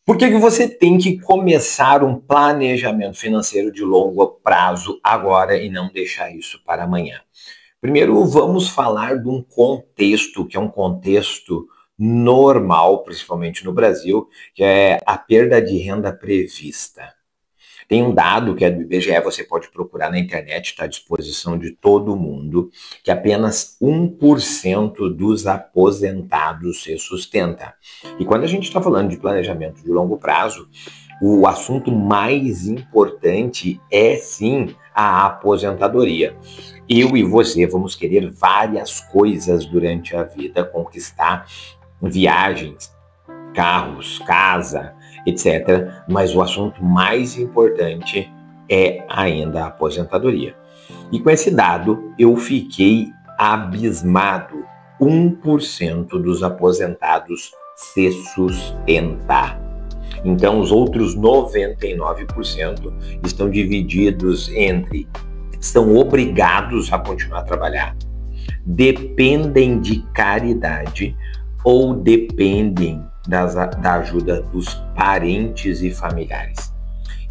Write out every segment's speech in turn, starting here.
Por que que você tem que começar um planejamento financeiro de longo prazo agora e não deixar isso para amanhã? Primeiro, vamos falar de um contexto, que é um contexto normal, principalmente no Brasil, que é a perda de renda prevista. Tem um dado que é do IBGE, você pode procurar na internet, está à disposição de todo mundo, que apenas 1% dos aposentados se sustenta. E quando a gente está falando de planejamento de longo prazo, o assunto mais importante é sim a aposentadoria. Eu e você vamos querer várias coisas durante a vida, conquistar viagens, carros, casa, etc. Mas o assunto mais importante é ainda a aposentadoria. E com esse dado, eu fiquei abismado. 1% dos aposentados se sustenta. Então, os outros 99% estão divididos entre são obrigados a continuar a trabalhar, dependem de caridade ou dependem da ajuda dos parentes e familiares.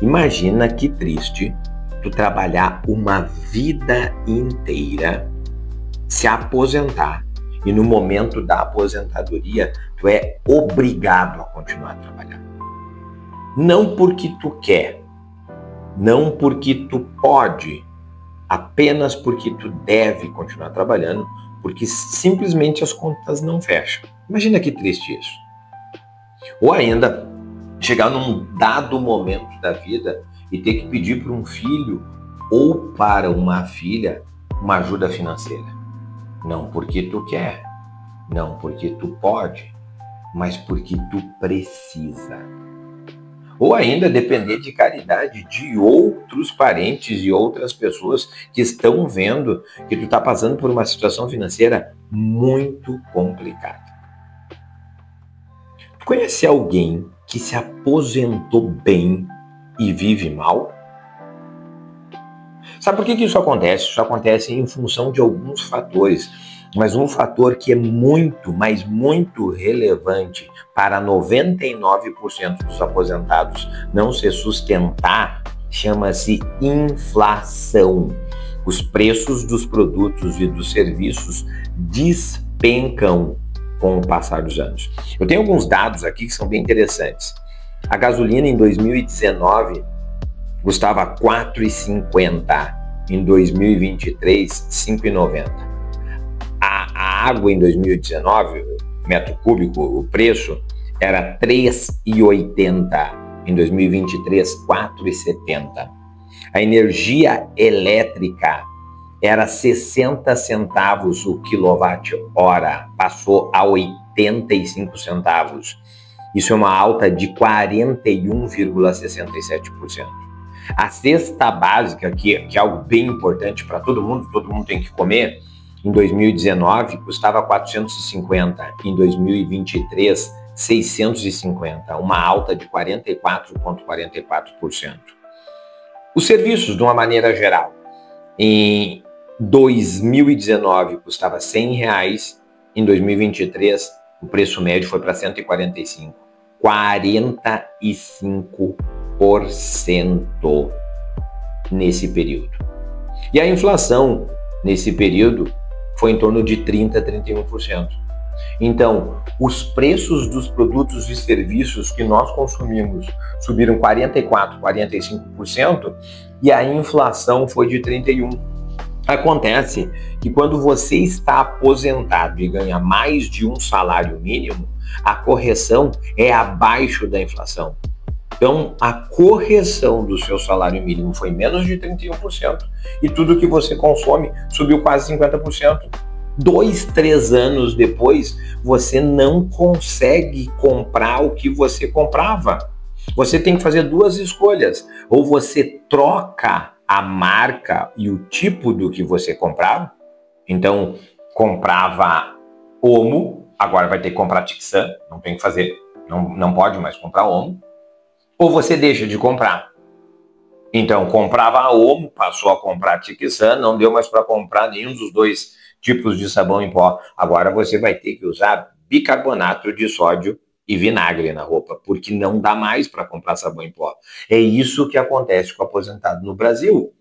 Imagina que triste tu trabalhar uma vida inteira, se aposentar e no momento da aposentadoria tu é obrigado a continuar a trabalhar. Não porque tu quer, não porque tu pode, apenas porque tu deve continuar trabalhando, porque simplesmente as contas não fecham. Imagina que triste isso. Ou ainda, chegar num dado momento da vida e ter que pedir para um filho ou para uma filha uma ajuda financeira. Não porque tu quer, não porque tu pode, mas porque tu precisa. Ou ainda depender de caridade de outros parentes e outras pessoas que estão vendo que tu está passando por uma situação financeira muito complicada. Tu conhece alguém que se aposentou bem e vive mal? Sabe por que isso acontece? Isso acontece em função de alguns fatores, mas um fator que é muito, mas muito relevante para 99% dos aposentados não se sustentar, chama-se inflação. Os preços dos produtos e dos serviços despencam com o passar dos anos. Eu tenho alguns dados aqui que são bem interessantes. A gasolina em 2019 custava R$ 4,50, em 2023, R$ 5,90. A água em 2019, metro cúbico, o preço era R$ 3,80, em 2023, R$ 4,70. A energia elétrica era 60 centavos o quilowatt-hora, passou a 85 centavos. Isso é uma alta de 41,67%. A cesta básica, que é algo bem importante para todo mundo tem que comer, em 2019 custava 450, em 2023 650, uma alta de 44,44%. Os serviços, de uma maneira geral, em 2019 custava R$ 100, em 2023 o preço médio foi para 145, 45% nesse período. E a inflação nesse período foi em torno de 30% a 31%. Então, os preços dos produtos e serviços que nós consumimos subiram 44%, 45% e a inflação foi de 31%. Acontece que quando você está aposentado e ganha mais de um salário mínimo, a correção é abaixo da inflação. Então, a correção do seu salário mínimo foi menos de 31% e tudo que você consome subiu quase 50%. 2, 3 anos depois, você não consegue comprar o que você comprava. Você tem que fazer duas escolhas. Ou você troca a marca e o tipo do que você comprava. Então, comprava Omo, agora vai ter que comprar Tixan, não tem que fazer, não pode mais comprar Omo. Ou você deixa de comprar. Então, comprava a Omo, passou a comprar Tixan, não deu mais para comprar nenhum dos dois tipos de sabão em pó. Agora você vai ter que usar bicarbonato de sódio e vinagre na roupa, porque não dá mais para comprar sabão em pó. É isso que acontece com o aposentado no Brasil.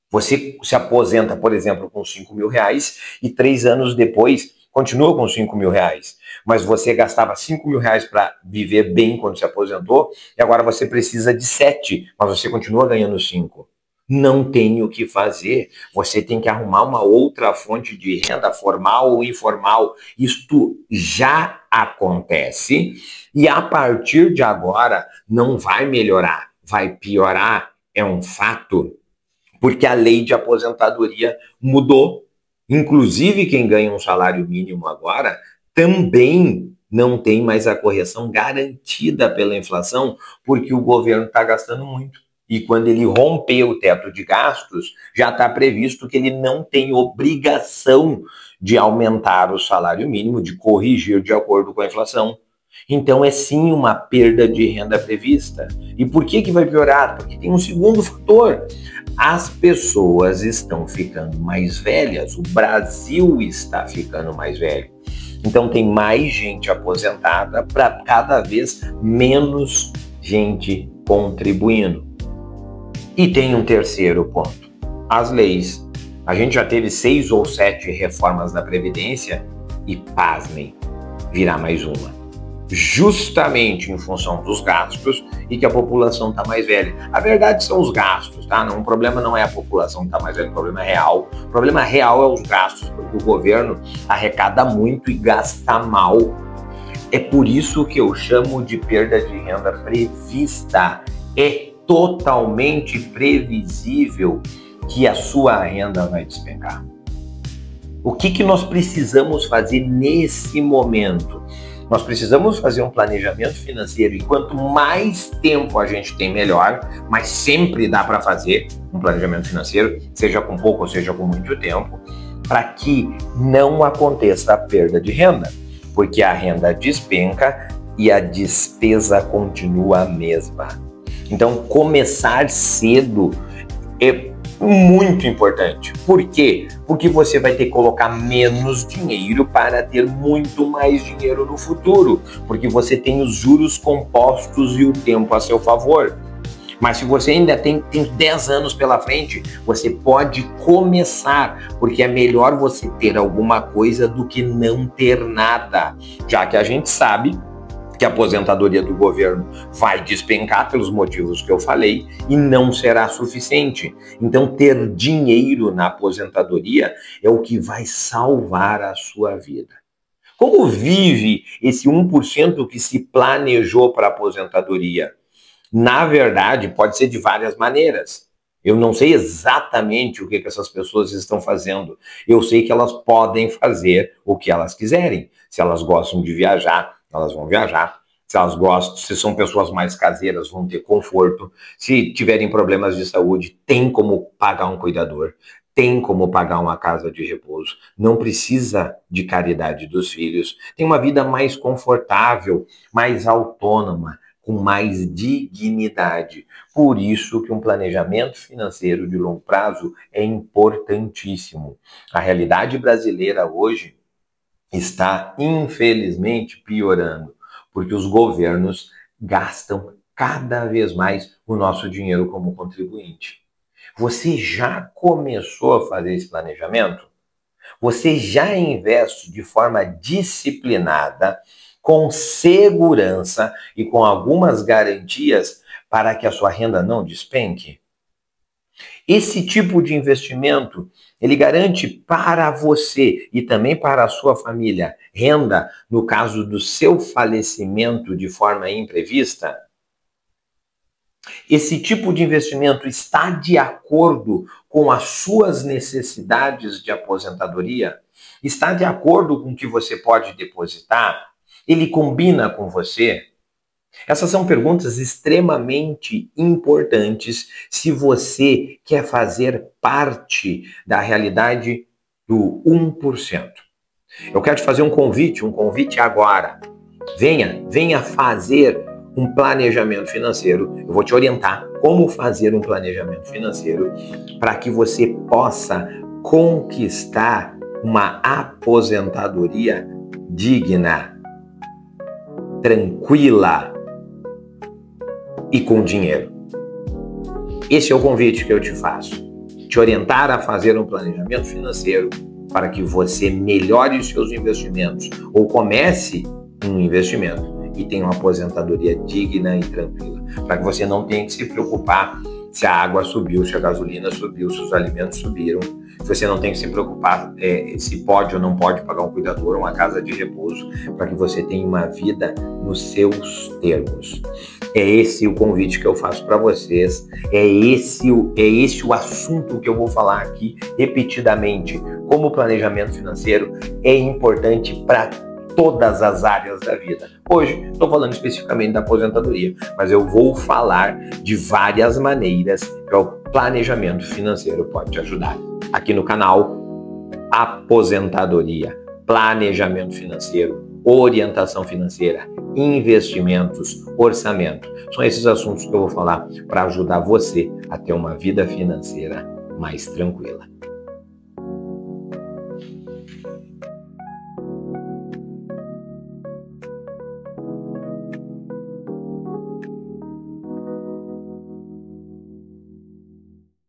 Você se aposenta, por exemplo, com 5 mil reais e 3 anos depois continua com 5 mil reais. Mas você gastava 5 mil reais para viver bem quando se aposentou e agora você precisa de 7, mas você continua ganhando 5. Não tem o que fazer. Você tem que arrumar uma outra fonte de renda, formal ou informal. Isto já acontece e a partir de agora não vai melhorar, vai piorar. É um fato, porque a lei de aposentadoria mudou. Inclusive, quem ganha um salário mínimo agora também não tem mais a correção garantida pela inflação, porque o governo está gastando muito. E quando ele romper o teto de gastos, já está previsto que ele não tem obrigação de aumentar o salário mínimo, de corrigir de acordo com a inflação. Então é sim uma perda de renda prevista. E por que vai piorar? Porque tem um segundo fator. As pessoas estão ficando mais velhas, o Brasil está ficando mais velho. Então tem mais gente aposentada para cada vez menos gente contribuindo. E tem um terceiro ponto, as leis. A gente já teve 6 ou 7 reformas da Previdência e, pasmem, virá mais uma. Justamente em função dos gastos e que a população está mais velha. A verdade são os gastos, tá? Não, o problema não é a população estar mais velha, o problema é real. O problema real é os gastos, porque o governo arrecada muito e gasta mal. É por isso que eu chamo de perda de renda prevista. É totalmente previsível que a sua renda vai despencar. O que nós precisamos fazer nesse momento? Nós precisamos fazer um planejamento financeiro e quanto mais tempo a gente tem, melhor, mas sempre dá para fazer um planejamento financeiro, seja com pouco ou seja com muito tempo, para que não aconteça a perda de renda, porque a renda despenca e a despesa continua a mesma. Então, começar cedo é muito importante. Por quê? Porque você vai ter que colocar menos dinheiro para ter muito mais dinheiro no futuro, porque você tem os juros compostos e o tempo a seu favor. Mas se você ainda tem 10 anos pela frente, você pode começar, porque é melhor você ter alguma coisa do que não ter nada, já que a gente sabe que a aposentadoria do governo vai despencar pelos motivos que eu falei e não será suficiente. Então, ter dinheiro na aposentadoria é o que vai salvar a sua vida. Como vive esse 1% que se planejou para a aposentadoria? Na verdade, pode ser de várias maneiras. Eu não sei exatamente o que essas pessoas estão fazendo. Eu sei que elas podem fazer o que elas quiserem. Se elas gostam de viajar, elas vão viajar. Se elas gostam, se são pessoas mais caseiras, vão ter conforto. Se tiverem problemas de saúde, tem como pagar um cuidador, tem como pagar uma casa de repouso. Não precisa de caridade dos filhos. Tem uma vida mais confortável, mais autônoma, com mais dignidade. Por isso que um planejamento financeiro de longo prazo é importantíssimo. A realidade brasileira hoje está, infelizmente, piorando, porque os governos gastam cada vez mais o nosso dinheiro como contribuinte. Você já começou a fazer esse planejamento? Você já investe de forma disciplinada, com segurança e com algumas garantias para que a sua renda não despenque? Esse tipo de investimento, ele garante para você e também para a sua família renda no caso do seu falecimento de forma imprevista? Esse tipo de investimento está de acordo com as suas necessidades de aposentadoria? Está de acordo com o que você pode depositar? Ele combina com você? Essas são perguntas extremamente importantes se você quer fazer parte da realidade do 1%. Eu quero te fazer um convite agora. Venha fazer um planejamento financeiro. Eu vou te orientar como fazer um planejamento financeiro para que você possa conquistar uma aposentadoria digna. tranquila e com dinheiro. Esse é o convite que eu te faço. Te orientar a fazer um planejamento financeiro para que você melhore os seus investimentos ou comece um investimento e tenha uma aposentadoria digna e tranquila. Para que você não tenha que se preocupar se a água subiu, se a gasolina subiu, se os alimentos subiram. Você não tem que se preocupar se pode ou não pode pagar um cuidador, uma casa de repouso, para que você tenha uma vida nos seus termos. É esse o convite que eu faço para vocês, é esse o assunto que eu vou falar aqui repetidamente. Como o planejamento financeiro é importante para todas as áreas da vida. Hoje, estou falando especificamente da aposentadoria, mas eu vou falar de várias maneiras que o planejamento financeiro pode te ajudar. Aqui no canal, aposentadoria, planejamento financeiro, orientação financeira, investimentos, orçamento. São esses assuntos que eu vou falar para ajudar você a ter uma vida financeira mais tranquila.